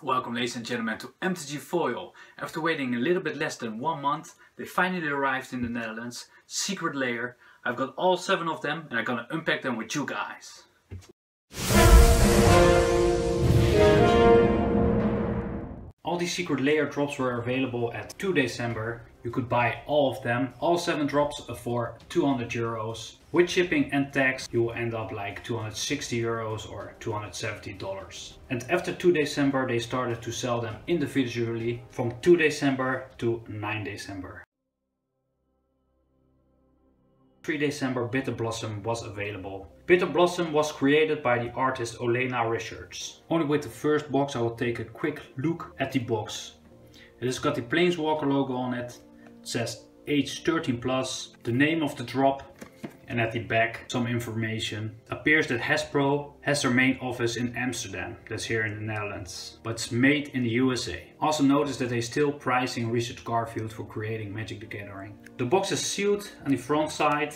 Welcome ladies and gentlemen to MTG Foil. After waiting a little bit less than 1 month, they finally arrived in the Netherlands. Secret Lair. I've got all 7 of them and I'm gonna unpack them with you guys. All these Secret Lair drops were available at 2 December. You could buy all of them, all 7 drops for 200 euros. With shipping and tax you will end up like 260 euros or $270. And after 2 December they started to sell them individually from 2 December to 9 December. 3 December Bitter Blossom was available. Bitter Blossom was created by the artist Olena Richards. Only with the first box I will take a quick look at the box. It has got the Planeswalker logo on it. It says age 13+, the name of the drop, and at the back some information. It appears that Hasbro has their main office in Amsterdam, that's here in the Netherlands, but it's made in the USA. Also notice that they're still pricing Richard Garfield for creating Magic the Gathering. The box is sealed on the front side,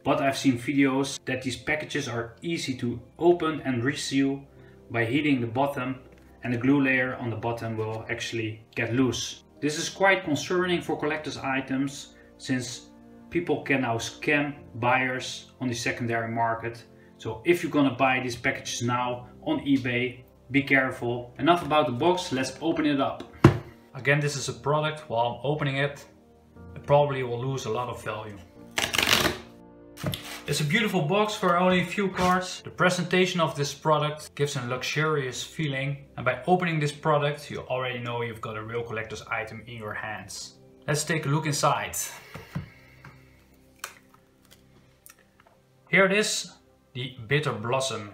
but I've seen videos that these packages are easy to open and reseal by heating the bottom, and the glue layer on the bottom will actually get loose. This is quite concerning for collector's items, since people can now scam buyers on the secondary market. So if you're gonna buy these packages now on eBay, be careful. Enough about the box, let's open it up. Again, this is a product, while I'm opening it, it probably will lose a lot of value. It's a beautiful box for only a few cards. The presentation of this product gives a luxurious feeling, and by opening this product you already know you've got a real collector's item in your hands. Let's take a look inside. Here it is, the Bitter Blossom.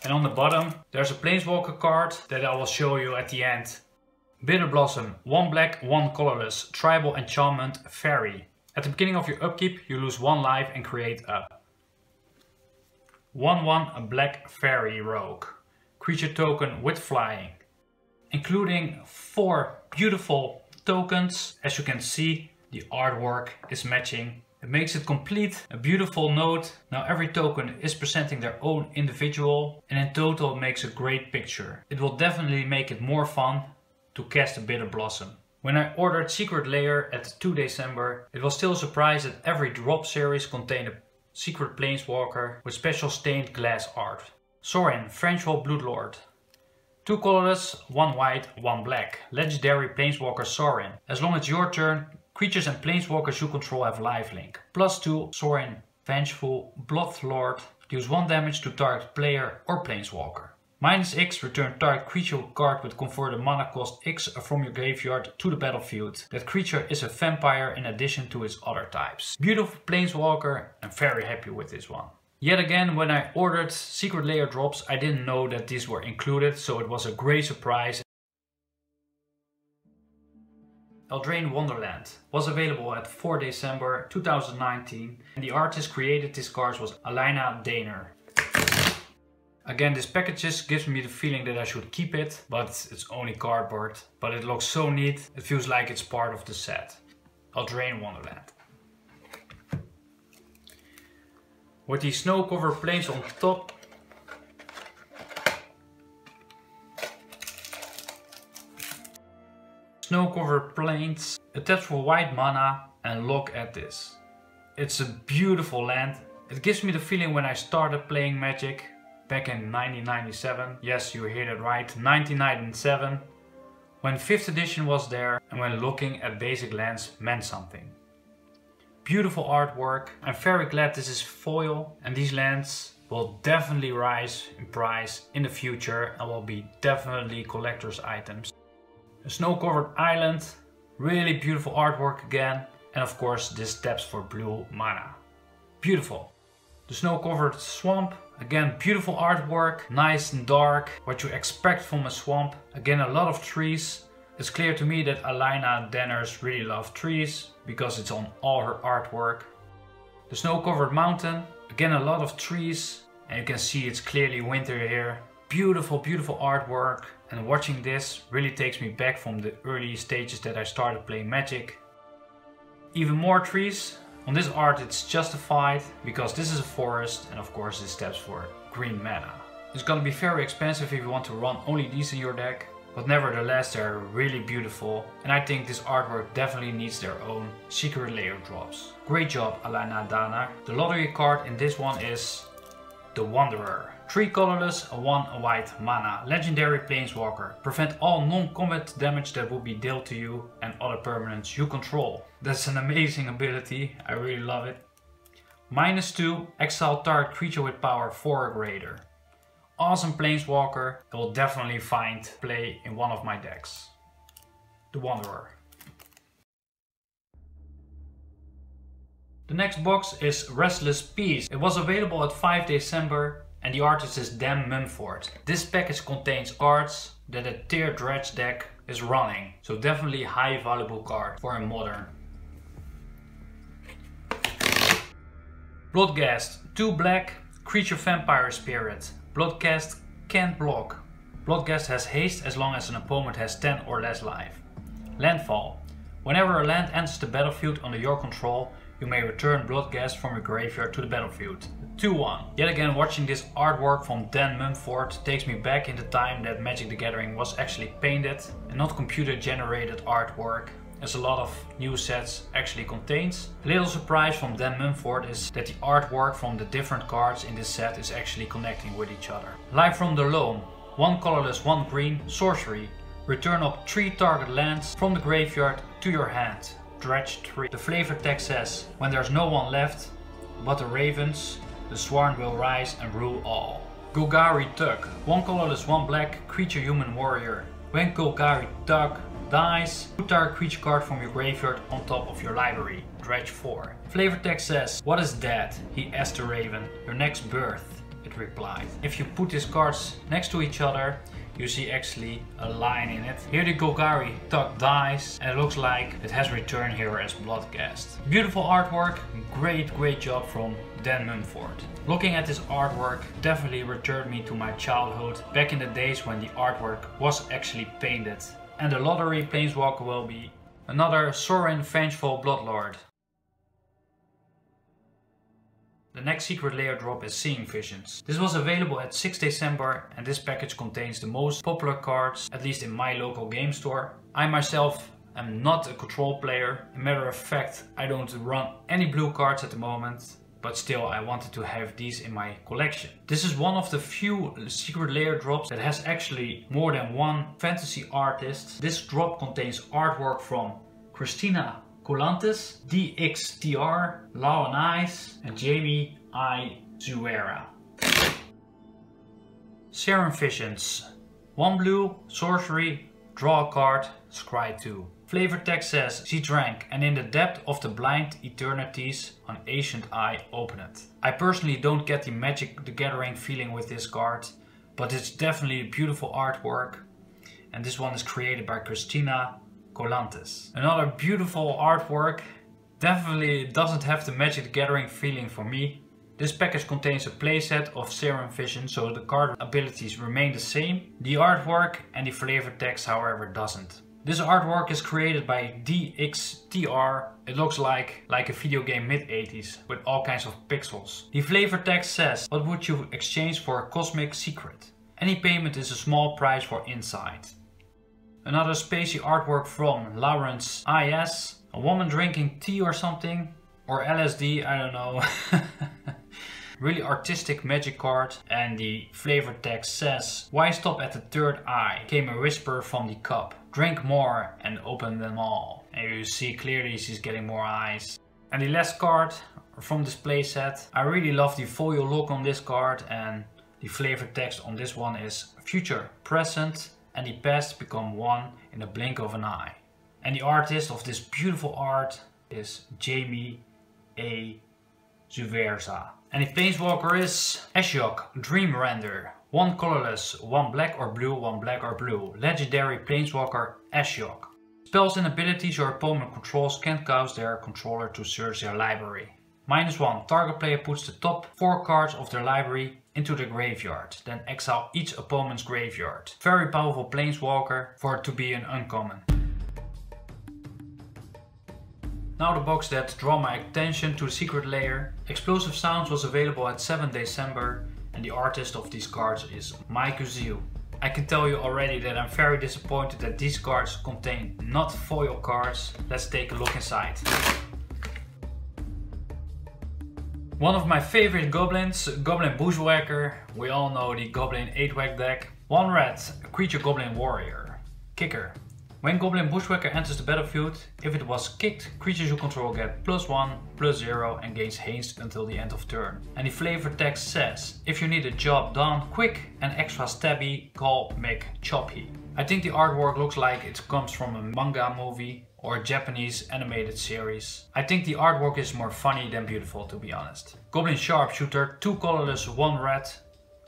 And on the bottom there's a Planeswalker card that I will show you at the end. Bitter Blossom, 1 black, 1 colorless, tribal enchantment fairy. At the beginning of your upkeep you lose 1 life and create a 1/1 black fairy rogue. Creature token with flying. Including 4 beautiful tokens. As you can see, the artwork is matching. It makes it complete, a beautiful note. Now every token is presenting their own individual, and in total it makes a great picture. It will definitely make it more fun to cast a Bitter Blossom. When I ordered Secret Lair at 2 December, it was still a surprise that every drop series contained a secret Planeswalker with special stained glass art. Sorin, Frenchwell Bloodlord. 2 colorless, 1 white, 1 black. Legendary Planeswalker Sorin. As long as your turn, creatures and Planeswalkers you control have lifelink. +2, Sorin, Vengeful Bloodlord. Deals 1 damage to target player or Planeswalker. -X, return target creature card with converted mana cost X from your graveyard to the battlefield. That creature is a vampire in addition to its other types. Beautiful Planeswalker, I'm very happy with this one. Yet again, when I ordered Secret Lair drops, I didn't know that these were included, so it was a great surprise. Ltrain Wonderland was available at 4 December 2019, and the artist created these cards was Alina Daner. Again, this package gives me the feeling that I should keep it, but it's only cardboard. But it looks so neat, it feels like it's part of the set. Ltrain Wonderland. With the snow-covered plains on top. Snow-covered plains. It taps for white mana, and look at this. It's a beautiful land. It gives me the feeling when I started playing Magic back in 1997. Yes, you hear that right, 1997. When 5th edition was there and when looking at basic lands meant something. Beautiful artwork. I'm very glad this is foil, and these lands will definitely rise in price in the future and will be definitely collector's items. A snow-covered island, really beautiful artwork again, and of course this taps for blue mana. Beautiful. The snow-covered swamp, again beautiful artwork, nice and dark, what you expect from a swamp. Again a lot of trees. It's clear to me that Alina Danners really love trees, because it's on all her artwork. The snow-covered mountain, again a lot of trees, and you can see it's clearly winter here. Beautiful, beautiful artwork, and watching this really takes me back from the early stages that I started playing Magic. Even more trees. On this art it's justified because this is a forest, and of course this steps for green mana. It's gonna be very expensive if you want to run only these in your deck, but nevertheless they're really beautiful, and I think this artwork definitely needs their own Secret Lair drops. Great job, Alana Dana. The lottery card in this one is the Wanderer. 3 colorless, a 1 white mana. Legendary Planeswalker. Prevent all non-combat damage that would be dealt to you and other permanents you control. That's an amazing ability, I really love it. -2, exile target creature with power 4 or greater. Awesome Planeswalker, it will definitely find play in one of my decks. The Wanderer. The next box is Restless Peace. It was available at 5 December and the artist is Dan Mumford. This package contains cards that a tier dredge deck is running, so definitely high valuable card for a modern. Bloodghast, 2 black, creature vampire spirit. Bloodghast can't block. Bloodghast has haste as long as an opponent has 10 or less life. Landfall. Whenever a land enters the battlefield under your control, you may return Bloodghast from your graveyard to the battlefield. 2-1. Yet again, watching this artwork from Dan Mumford takes me back in the time that Magic the Gathering was actually painted and not computer generated artwork, as a lot of new sets actually contains. A little surprise from Dan Mumford is that the artwork from the different cards in this set is actually connecting with each other. Life from the Loam. 1 colorless, 1 green, sorcery. Return up 3 target lands from the graveyard to your hand. Dredge 3. The flavor text says, when there's no one left but the ravens, the swarm will rise and rule all. Golgari Tug. 1 colorless, 1 black, creature human warrior. When Golgari Tug dies, put target creature card from your graveyard on top of your library. Dredge 4. Flavor text says, what is that? He asked the raven. Your next birth, it replied. If you put these cards next to each other, you see actually a line in it. Here the Golgari Tug dies and it looks like it has returned here as Bloodghast. Beautiful artwork, great job from Dan Mumford. Looking at this artwork definitely returned me to my childhood, back in the days when the artwork was actually painted. And the lottery Planeswalker will be another Sorin Vengeful Bloodlord. The next Secret Lair drop is Seeing Visions. This was available at 6 December and this package contains the most popular cards, at least in my local game store. I myself am not a control player. As a matter of fact, I don't run any blue cards at the moment, but still I wanted to have these in my collection. This is one of the few Secret Lair drops that has actually more than one fantasy artist. This drop contains artwork from Christina Colantes, DXTR, Lawan Ice and Jamie I. Zuera. Serum Visions. 1 blue, sorcery, draw a card, scry 2. Flavor text says, she drank and in the depth of the blind eternities an ancient eye opened it. I personally don't get the Magic the Gathering feeling with this card, but it's definitely a beautiful artwork. And this one is created by Christina Colantes. Another beautiful artwork. Definitely doesn't have the Magic the Gathering feeling for me. This package contains a playset of Serum Vision, so the card abilities remain the same. The artwork and the flavor text however doesn't. This artwork is created by DXTR. It looks like a video game mid-80s with all kinds of pixels. The flavor text says, what would you exchange for a cosmic secret? Any payment is a small price for insight. Another spacey artwork from Lawrence IS. A woman drinking tea or something. Or LSD, I don't know. Really artistic magic card. And the flavor text says, why stop at the third eye? Came a whisper from the cup. Drink more and open them all. And you see clearly she's getting more eyes. And the last card from this playset. I really love the foil look on this card. And the flavor text on this one is future, present and the past become one in the blink of an eye. And the artist of this beautiful art is Jamie A. Zuverza. And the Planeswalker is Ashiok, Dream Render. 1 colorless, 1 black or blue, 1 black or blue. Legendary Planeswalker Ashiok. Spells and abilities your opponent controls can't cause their controller to search their library. -1, target player puts the top 4 cards of their library into the graveyard, then exile each opponent's graveyard. Very powerful Planeswalker for it to be an uncommon. Now the box that draw my attention to the Secret Lair. Explosive Sounds was available at 7 December and the artist of these cards is Mike Uziel. I can tell you already that I'm very disappointed that these cards contain not foil cards. Let's take a look inside. One of my favorite goblins, Goblin Bushwhacker. We all know the Goblin 8-Wack deck. 1 red, a creature Goblin Warrior. Kicker. When Goblin Bushwhacker enters the battlefield, if it was kicked, creatures you control get +1/+0 and gains haste until the end of turn. And the flavor text says, if you need a job done quick and extra stabby, call Make Choppy. I think the artwork looks like it comes from a manga movie or a Japanese animated series. I think the artwork is more funny than beautiful, to be honest. Goblin Sharpshooter, 2 colorless, 1 red,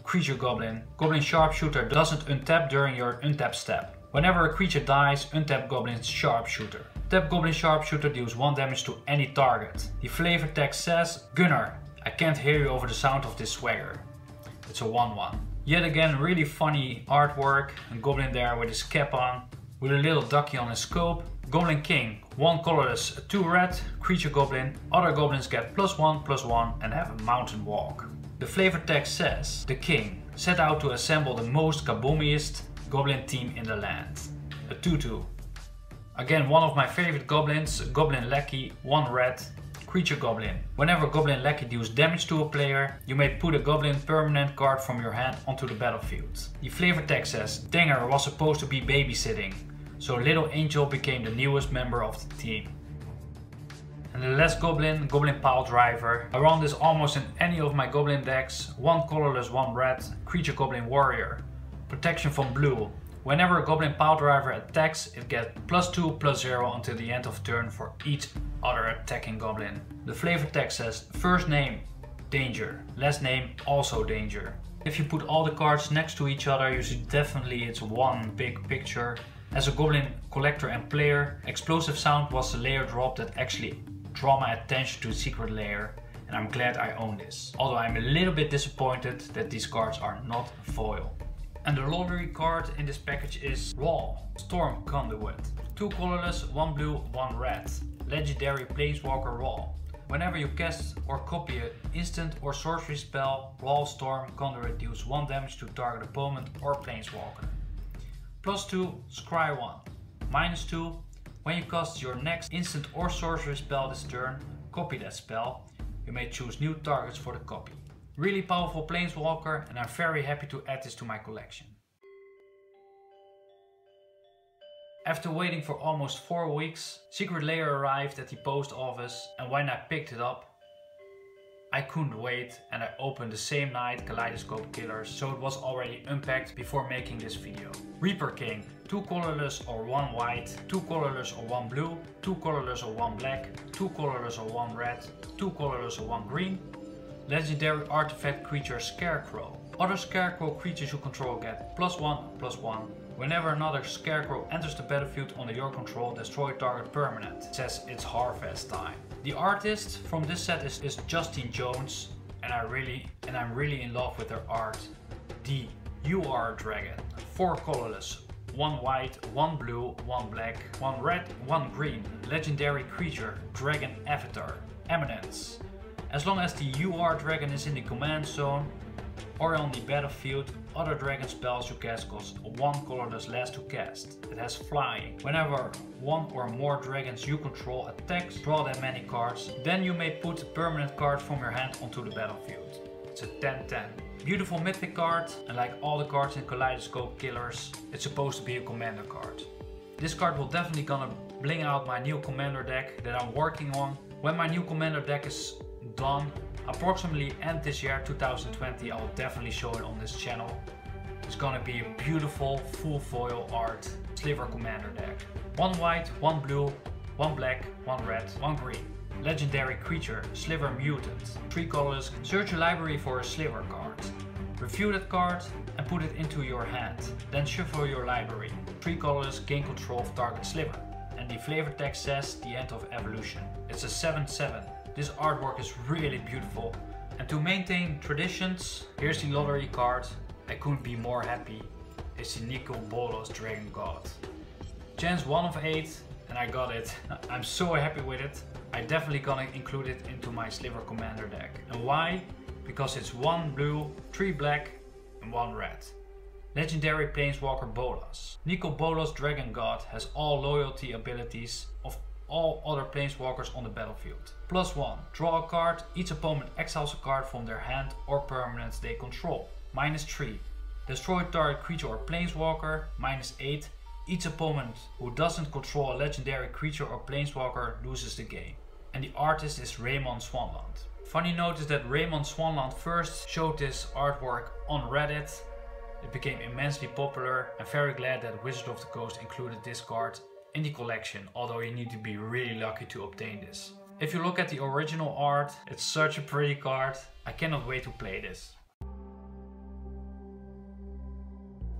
creature goblin. Goblin Sharpshooter doesn't untap during your untap step. Whenever a creature dies, untap Goblin Sharpshooter. Tap Goblin Sharpshooter deals 1 damage to any target. The flavor text says, Gunnar, I can't hear you over the sound of this swagger. It's a 1/1. Yet again, really funny artwork. A goblin there with his cap on, with a little ducky on his scope. Goblin King, 1 colorless, 2 red, creature goblin. Other goblins get +1/+1 and have a mountain walk. The flavor text says, the king set out to assemble the most kaboomiest goblin team in the land. A 2/2. Again, one of my favorite goblins, Goblin Lackey, 1 red, creature goblin. Whenever Goblin Lackey deals damage to a player, you may put a goblin permanent card from your hand onto the battlefield. The flavor text says, Danger was supposed to be babysitting, so Little Angel became the newest member of the team. And the last goblin, Goblin Pile Driver. I run this almost in any of my goblin decks. 1 colorless, 1 red, creature goblin warrior. Protection from blue. Whenever a Goblin Pile Driver attacks, it gets +2/+0 until the end of turn for each other attacking goblin. The flavor text says, first name, danger. Last name, also danger. If you put all the cards next to each other, you see definitely it's one big picture. As a goblin collector and player, Explosive Sound was the layer drop that actually draw my attention to Secret Lair, and I'm glad I own this. Although I'm a little bit disappointed that these cards are not foil. And the lottery card in this package is Raw, Storm Conduit. 2 colorless, 1 blue, 1 red. Legendary Planeswalker Raw. Whenever you cast or copy an instant or sorcery spell, Raw Storm Conduit deals 1 damage to target opponent or Planeswalker. +2, Scry 1. -2, when you cast your next instant or sorcery spell this turn, copy that spell. You may choose new targets for the copy. Really powerful Planeswalker, and I'm very happy to add this to my collection. After waiting for almost 4 weeks, Secret Lair arrived at the post office, and when I picked it up, I couldn't wait, and I opened the same night Kaleidoscope Killers, so it was already unpacked before making this video. Reaper King, 2 colorless or 1 white, 2 colorless or 1 blue, 2 colorless or 1 black, 2 colorless or 1 red, 2 colorless or 1 green. Legendary artifact creature Scarecrow. Other Scarecrow creatures you control get +1/+1. Whenever another Scarecrow enters the battlefield under your control, destroy target permanent. It says it's harvest time. The artist from this set is Justine Jones, and I'm really in love with her art. The UR Dragon. 4 colorless, 1 white, 1 blue, 1 black, 1 red, 1 green. Legendary creature Dragon Avatar. Eminence. As long as the UR Dragon is in the command zone or on the battlefield, other dragon spells you cast cost 1 colorless less to cast. It has flying. Whenever 1 or more dragons you control attacks, draw that many cards, then you may put a permanent card from your hand onto the battlefield. It's a 10/10. Beautiful mythic card, and like all the cards in Kaleidoscope Killers, it's supposed to be a commander card. This card will definitely gonna bling out my new commander deck that I'm working on. When my new commander deck is done, approximately end this year 2020, I will definitely show it on this channel. It's gonna be a beautiful full foil art Sliver commander deck. 1 white, 1 blue, 1 black, 1 red, 1 green. Legendary creature Sliver Mutant. 3 colors. Search your library for a Sliver card. Review that card and put it into your hand. Then shuffle your library. 3 colors, gain control of target Sliver. And the flavor text says the end of evolution. It's a 7/7. This artwork is really beautiful. And to maintain traditions, here's the lottery card. I couldn't be more happy. It's the Nico Bolos Dragon God. Chance 1 of 8, and I got it. I'm so happy with it. I definitely gonna include it into my Sliver Commander deck. And why? because it's 1 blue, 3 black and 1 red. Legendary Planeswalker Bolas. Nico Bolas Dragon God has all loyalty abilities of all other Planeswalkers on the battlefield. +1. Draw a card. Each opponent exiles a card from their hand or permanents they control. -3. Destroy target creature or Planeswalker. -8. Each opponent who doesn't control a legendary creature or Planeswalker loses the game. And the artist is Raymond Swanland. Funny note is that Raymond Swanland first showed this artwork on Reddit. It became immensely popular. I'm very glad that Wizard of the Coast included this card in the collection, although you need to be really lucky to obtain this. If you look at the original art, it's such a pretty card. I cannot wait to play this.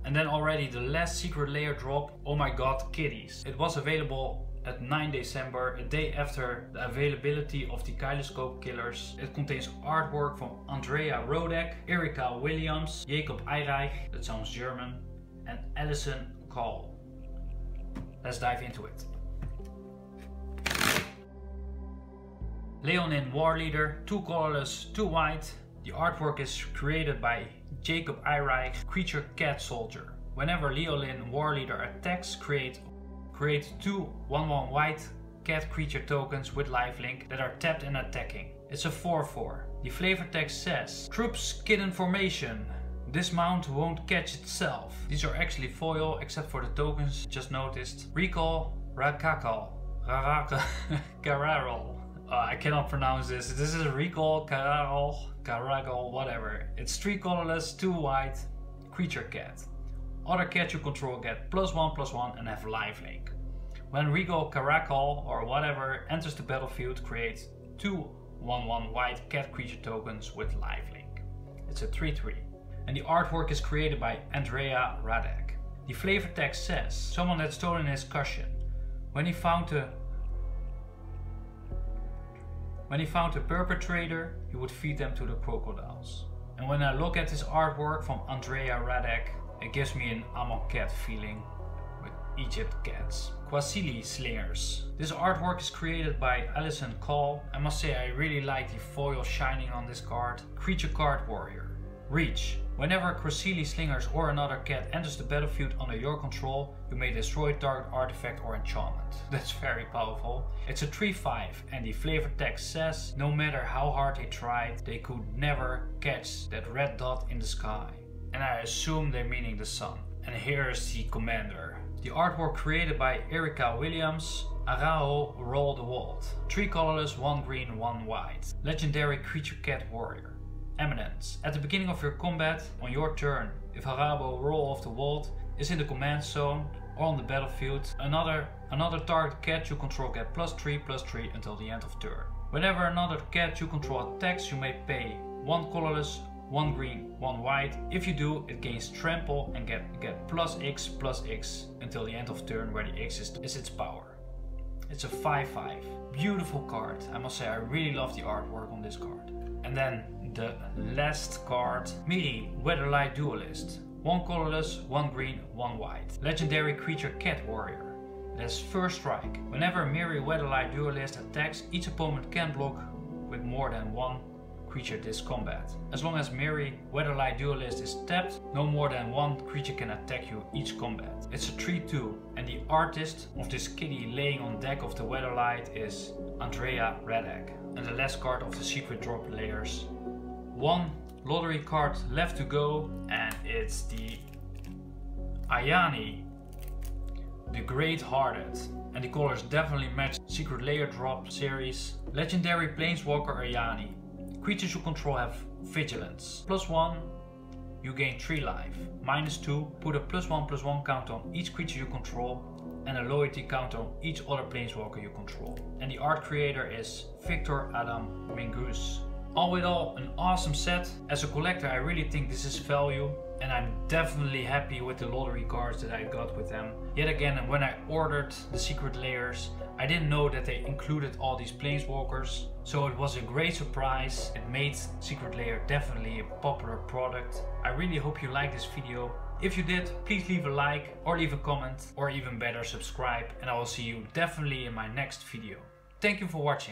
And then already the last Secret Lair drop, oh my god, kitties. It was available at 9 December, a day after the availability of the Kaleidoscope Killers. It contains artwork from Andrea Rodek, Erika Williams, Jacob Eyreich, that sounds German, and Alison Call. Let's dive into it. Ltrain Warleader, 2 colorless, 2 white. The artwork is created by Jacob Eyreich, creature cat soldier. Whenever Ltrain Warleader attacks, create 2 1/1 white cat creature tokens with lifelink that are tapped and attacking. It's a 4/4. The flavor text says, troops get in formation. This mount won't catch itself. These are actually foil except for the tokens just noticed. Recall, Rakakal, Kararol. I cannot pronounce this. This is Recall, Karagal, whatever. It's 3 colorless, 2 white, creature cat. Other cats you control get +1/+1 and have lifelink. When Recall, Karakal or whatever enters the battlefield, create 2 1/1 white cat creature tokens with lifelink. It's a 3/3. And the artwork is created by Andrea Radek. The flavor text says, someone had stolen his cushion. When he found a perpetrator, he would feed them to the crocodiles. And when I look at this artwork from Andrea Radek, it gives me an Amok Cat feeling with Egypt cats. Quasili Slingers. This artwork is created by Alison Call. I must say I really like the foil shining on this card. Creature card warrior. Reach. Whenever Quasili Slingers or another cat enters the battlefield under your control, you may destroy target artifact or enchantment. That's very powerful. It's a 3/5 and the flavor text says, no matter how hard they tried, they could never catch that red dot in the sky. And I assume they're meaning the sun. And here is the commander. The artwork created by Erika Williams, Arao Roll the Vault. 3 colorless, 1 green, 1 white. Legendary creature cat warrior. Eminence. At the beginning of your combat, on your turn, if Harabo Roll of the Vault is in the command zone or on the battlefield, another target cat you control get +3/+3 until the end of turn. Whenever another cat you control attacks, you may pay 1 colorless, 1 green, 1 white. If you do, it gains trample and get +X/+X until the end of turn, where the X is its power. It's a 5/5. Beautiful card. I must say I really love the artwork on this card. And then the last card, Miri, Weatherlight Duelist. 1 colorless, 1 green, 1 white. Legendary creature cat warrior. It has first strike. Whenever Miri Weatherlight Duelist attacks, each opponent can block with more than 1 creature this combat. As long as Miri Weatherlight Duelist is tapped, no more than 1 creature can attack you each combat. It's a 3/2 and the artist of this kitty laying on deck of the Weatherlight is Andrea Radek. And the last card of the secret drop layers. 1 lottery card left to go, and it's the Ayani, the Great Hearted. And the colors definitely match Secret Lair drop series. Legendary Planeswalker Ayani. Creatures you control have vigilance. +1, you gain 3 life. -2, put a +1/+1 counter on each creature you control and a loyalty counter on each other Planeswalker you control. And the art creator is Victor Adam Mingus. All in all, an awesome set. As a collector, I really think this is value, and I'm definitely happy with the lottery cards that I got with them. Yet again, when I ordered the Secret Lairs, I didn't know that they included all these Planeswalkers, so it was a great surprise. It made Secret Lair definitely a popular product. I really hope you liked this video. If you did, please leave a like or leave a comment, or even better, subscribe, and I will see you definitely in my next video. Thank you for watching.